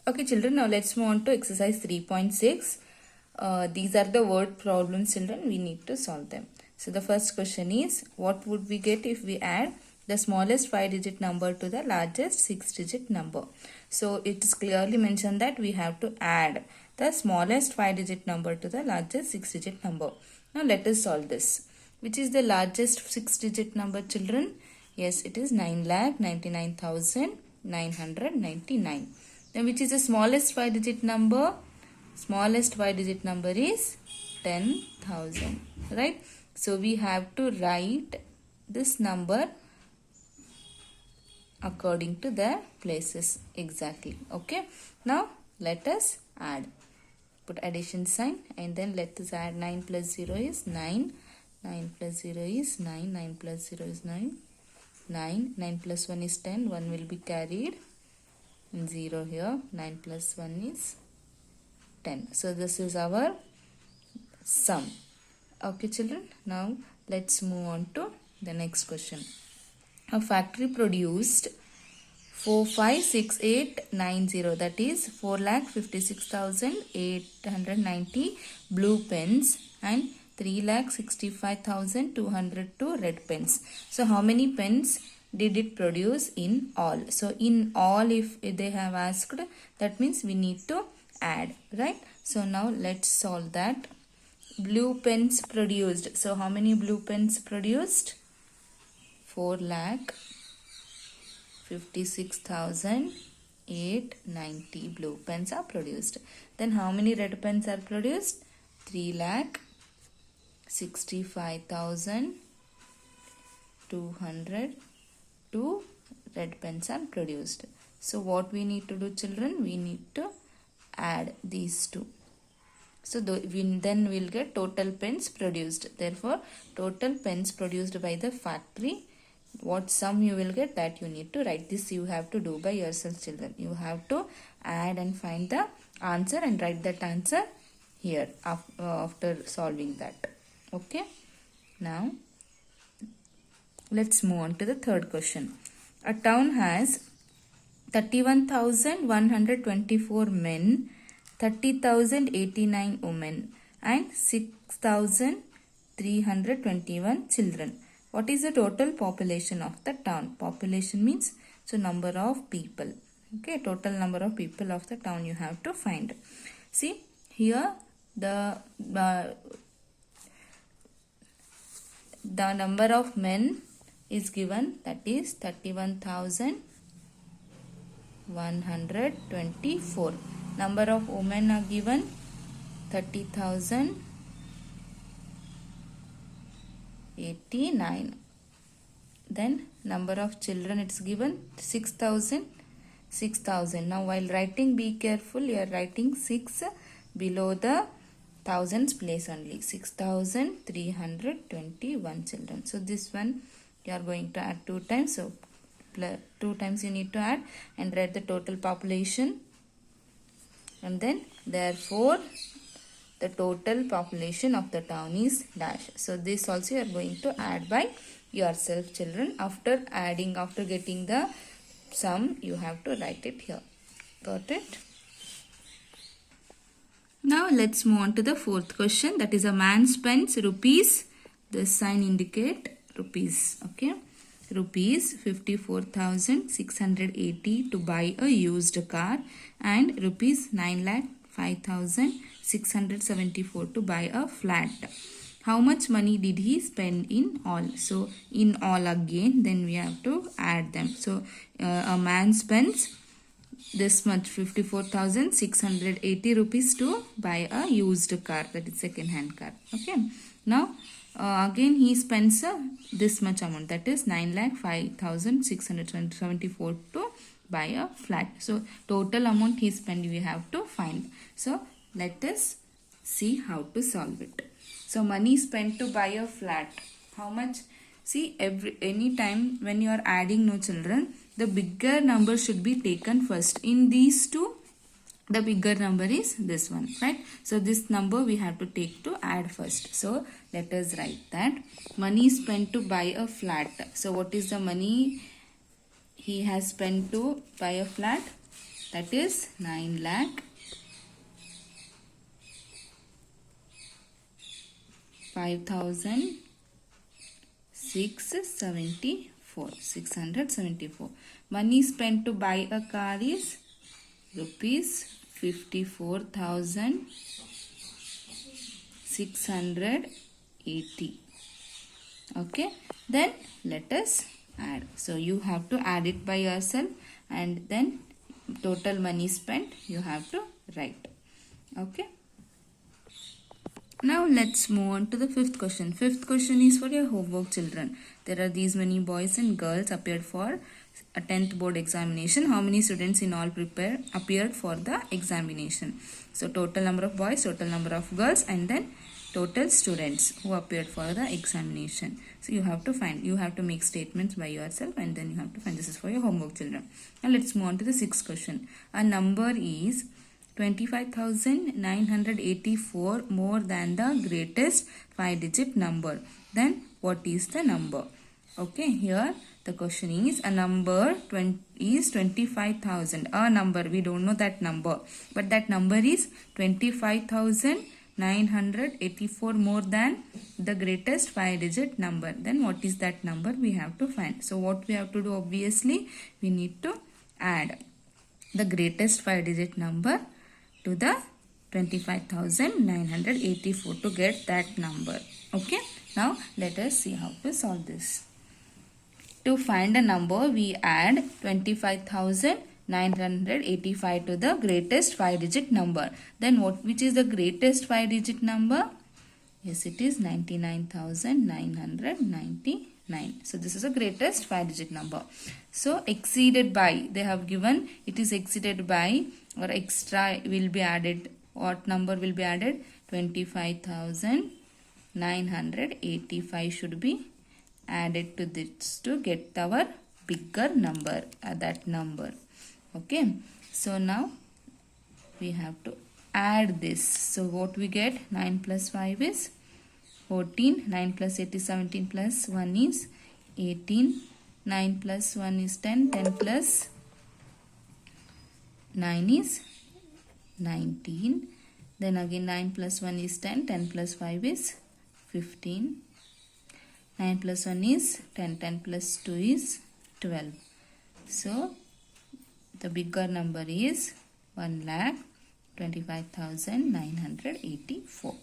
Okay, children, now let's move on to exercise 3.6. These are the word problems, children. We need to solve them. So the first question is, what would we get if we add the smallest 5-digit number to the largest 6-digit number? So it is clearly mentioned that we have to add the smallest 5-digit number to the largest 6-digit number. Now let us solve this. Which is the largest 6-digit number, children? Yes, it is 9,99,999. Then which is the smallest 5-digit number? Smallest 5-digit number is 10,000. Right? So we have to write this number according to the places exactly. Okay. Now let us add. Put addition sign and then let us add 9 plus 0 is 9. 9 plus 0 is 9. 9 plus 0 is 9. 9. 9 plus 1 is 10. 1 will be carried. 0 here. 9 plus 1 is 10. So this is our sum. Okay, children. Now let's move on to the next question. A factory produced 456890, that is 4,56,890 blue pens and 3,65,202 red pens. So how many pens did it produce in all? So in all, if they have asked, that means we need to add, right? So now let's solve that. Blue pens produced. So how many blue pens produced? 4,56,890 blue pens are produced. Then how many red pens are produced? 3,65,202 red pens are produced. So what we need to do, children? We need to add these two. So then we'll get total pens produced. Therefore, total pens produced by the factory, what sum you will get, that you need to write. This you have to do by yourself, children. You have to add and find the answer and write that answer here after solving that. Okay. Now let's move on to the third question. A town has 31,124 men, 30,089 women and 6,321 children. What is the total population of the town? Population means so number of people. Okay, total number of people of the town you have to find. See here the number of men is given, that is 31,124. Number of women are given 30,089. Then number of children it's given 6,000. Now while writing, be careful, you are writing 6 below the thousands place only. 6,321 children. So this one you are going to add 2 times. So 2 times you need to add and write the total population. And then therefore the total population of the town is dash. So this also you are going to add by yourself, children. After adding, after getting the sum, you have to write it here. Got it? Now let's move on to the fourth question. That is, a man spends rupees, this sign indicate rupees, okay, rupees 54,680 to buy a used car and rupees 9,05,674 to buy a flat. How much money did he spend in all? So in all again, then we have to add them. So a man spends this much, 54,680 rupees to buy a used car, that is second hand car. Okay. Now again he spends this much amount, that is 9,05,674 to buy a flat. So total amount he spent we have to find. So let us see how to solve it. So money spent to buy a flat, how much? See, any time when you are adding, no children, the bigger number should be taken first. In these two, the bigger number is this one, right? So this number we have to take to add first. So let us write that. Money spent to buy a flat. So what is the money he has spent to buy a flat? that is 9 lakh 674. Money spent to buy a car is rupees 54,680. Okay, then let us add. So you have to add it by yourself, and then total money spent you have to write. Okay. Now let's move on to the fifth question. Fifth question is for your homework, children. There are these many boys and girls appeared for a 10th board examination. How many students in all appeared for the examination? So total number of boys, total number of girls, and then total students who appeared for the examination. So you have to find, you have to make statements by yourself, and then you have to find. This is for your homework, children. Now let's move on to the sixth question. A number is 25,984 more than the greatest 5-digit number. Then what is the number? Okay, here the question is, a number is 25,000. A number, we don't know that number, but that number is 25,984 more than the greatest 5-digit number. Then what is that number? We have to find. So what we have to do, obviously, we need to add the greatest 5-digit number to the 25,984 to get that number. Okay, now let us see how to solve this. To find a number, we add 25,985 to the greatest 5-digit number. Then which is the greatest 5-digit number? Yes, it is 99,999. So this is the greatest 5-digit number. So exceeded by, they have given it is exceeded by, or extra will be added. What number will be added? 25,985 should be added to this to get our bigger number, that number. Okay, so now we have to add this. So what we get? 9 plus 5 is 14. 9 plus 8 is 17, plus 1 is 18. 9 plus 1 is 10. 10 plus 9 is 19. Then again 9 plus 1 is 10. 10 plus 5 is 15. 9 plus 1 is 10. 10 plus 2 is 12. So the bigger number is 1,25,984.